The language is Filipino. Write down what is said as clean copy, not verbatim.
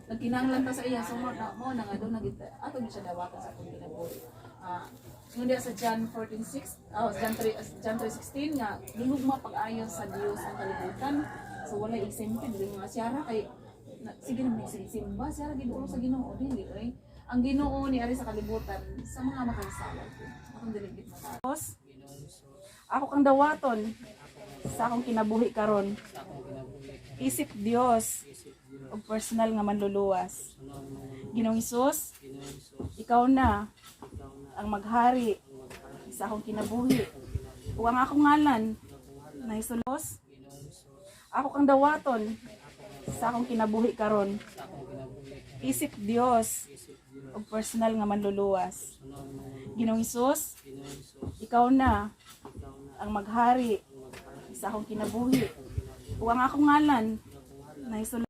nagkinahanglan ta sa iya so mo na nga do nagit ato ni siya dawatan sa akong kinabuhi. Yung diya sa John 14:6, John 3:16 nga gihugma pag-ayo sa Dios ang kalibutan. So wala exempted din nga siya ra kay sige na magsimba siya ra gidulo sa Ginoo dili oy. Ang Ginoo ni ari sa kalibutan sa mga makansala. Akong diligit mo. Ako kang dawaton sa akong kinabuhi karon. Isip Dios o personal nga manluluwas. Ginoong Hesus, ikaw na ang maghari sa akong kinabuhi. O ang akong ngalan na Hesus, ako kang dawaton sa akong kinabuhi karon. Isip Dios o personal nga manluluwas. Ginoong Hesus, ikaw na ang maghari sa akong kinabuhi. O ang akong ngalan na Hesus.